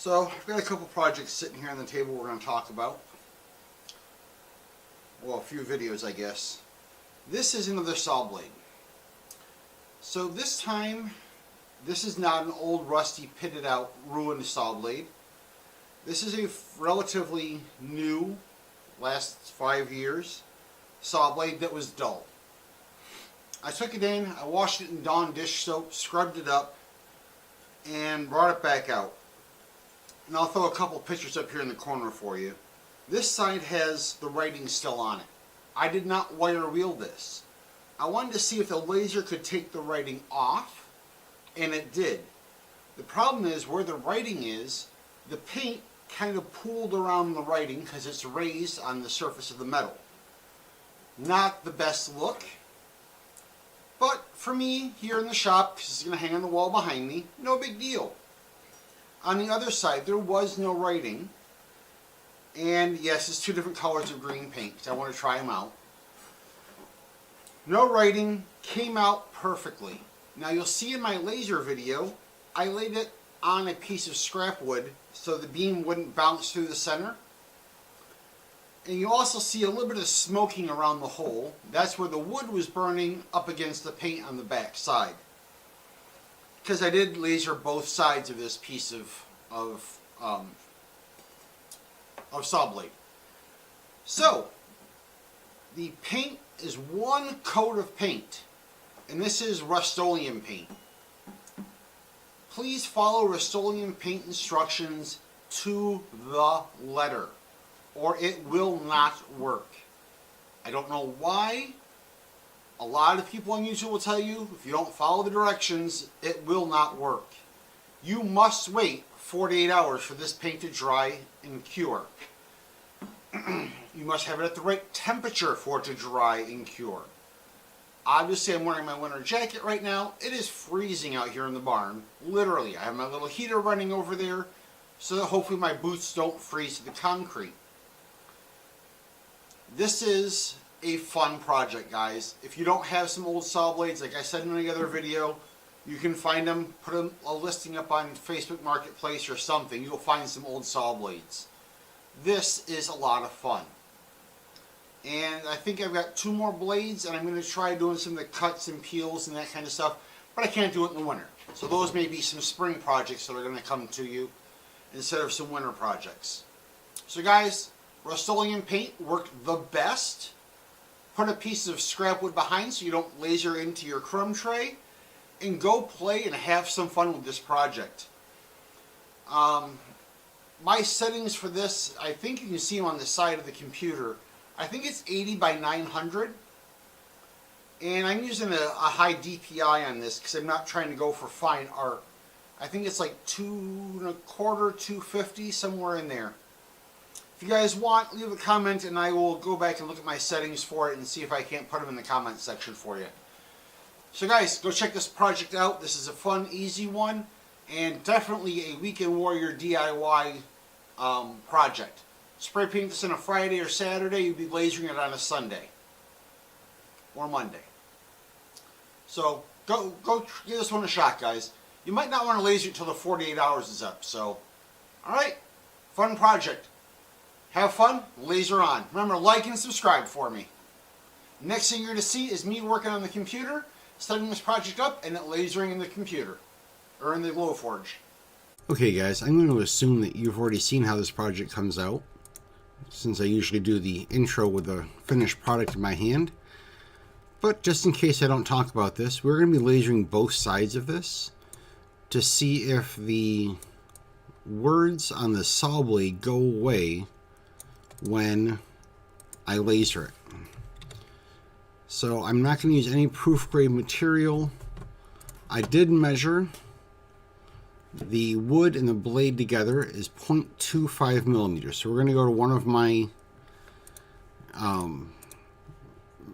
So I've got a couple projects sitting here on the table we're going to talk about. Well, a few videos, I guess. This is another saw blade. So this time, this is not an old, rusty, pitted out, ruined saw blade. This is a relatively new, last 5 years, saw blade that was dull. I took it in, I washed it in Dawn dish soap, scrubbed it up, and brought it back out. And I'll throw a couple pictures up here in the corner for you. This side has the writing still on it. I did not wire wheel this. I wanted to see if the laser could take the writing off, and it did. The problem is where the writing is, the paint kind of pooled around the writing because it's raised on the surface of the metal. Not the best look, but for me here in the shop, because it's going to hang on the wall behind me, no big deal. On the other side, there was no writing. And yes, it's two different colors of green paint because I want to try them out. No writing, came out perfectly. Now you'll see in my laser video, I laid it on a piece of scrap wood so the beam wouldn't bounce through the center. And you also see a little bit of smoking around the hole. That's where the wood was burning up against the paint on the back side. Because I did laser both sides of this piece of saw blade. So, the paint is one coat of paint, and this is Rust-Oleum paint. Please follow Rust-Oleum paint instructions to the letter, or it will not work. I don't know why. A lot of people on YouTube will tell you if you don't follow the directions, it will not work. You must wait 48 hours for this paint to dry and cure. You must have it at the right temperature for it to dry and cure. Obviously, I'm wearing my winter jacket right now. It is freezing out here in the barn. Literally, I have my little heater running over there so that hopefully my boots don't freeze to the concrete. This is a fun project, guys. If you don't have some old saw blades, like I said in the other video, you can find them, put a listing up on Facebook Marketplace or something. You'll find some old saw blades. This is a lot of fun. And I think I've got 2 more blades, and I'm going to try doing some of the cuts and peels and that kind of stuff, but I can't do it in the winter. So those may be some spring projects that are going to come to you instead of some winter projects. So guys, Rust-Oleum paint worked the best. Put a piece of scrap wood behind so you don't laser into your crumb tray, and go play and have some fun with this project. My settings for this, I think you can see them on the side of the computer. I think it's 80 by 900, and I'm using a high DPI on this because I'm not trying to go for fine art. I think it's like 2.25, 250, somewhere in there. If you guys want, leave a comment and I will go back and look at my settings for it and see if I can't put them in the comment section for you. So guys, go check this project out. This is a fun, easy one, and definitely a Weekend Warrior DIY project. Spray paint this on a Friday or Saturday, you'd be lasering it on a Sunday or Monday. So go give this one a shot, guys. You might not want to laser it until the 48 hours is up. So, alright, fun project. Have fun, laser on. Remember, like and subscribe for me. Next thing you're going to see is me working on the computer, setting this project up, and then lasering in the computer, or in the Glowforge. Okay guys, I'm going to assume that you've already seen how this project comes out, since I usually do the intro with the finished product in my hand. But just in case I don't talk about this, we're going to be lasering both sides of this to see if the words on the saw blade go away when I laser it. So I'm not going to use any proof grade material. I did measure. The wood and the blade together is 0.25 millimeters. So we're going to go to one of my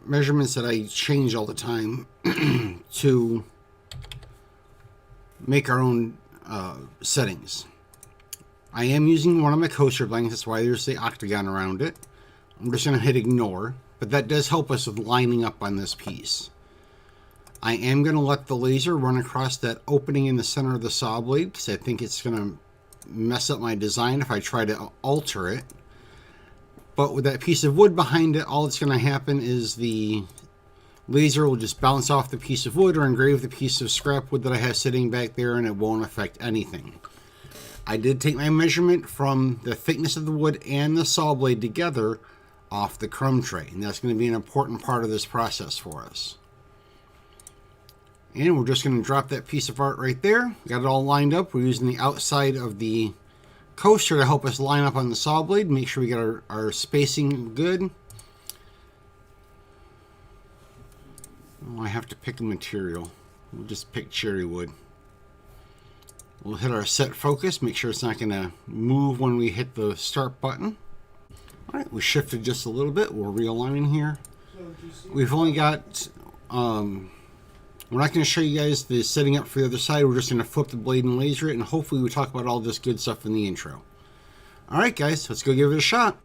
measurements that I change all the time to make our own settings. I am using one of my coaster blankets, that's why there's the octagon around it. I'm just going to hit ignore, but that does help us with lining up on this piece. I am going to let the laser run across that opening in the center of the saw blade because I think it's going to mess up my design if I try to alter it. But with that piece of wood behind it, all that's going to happen is the laser will just bounce off the piece of wood or engrave the piece of scrap wood that I have sitting back there, and it won't affect anything. I did take my measurement from the thickness of the wood and the saw blade together off the crumb tray, and that's going to be an important part of this process for us. And we're just going to drop that piece of art right there. Got it all lined up. We're using the outside of the coaster to help us line up on the saw blade, make sure we get our spacing good. Oh, I have to pick a material. We'll just pick cherry wood. We'll hit our set focus, make sure it's not going to move when we hit the start button. Alright, we shifted just a little bit. We'll realign here. We've only got, we're not going to show you guys the setting up for the other side. We're just going to flip the blade and laser it, and hopefully we talk about all this good stuff in the intro. Alright guys, let's go give it a shot.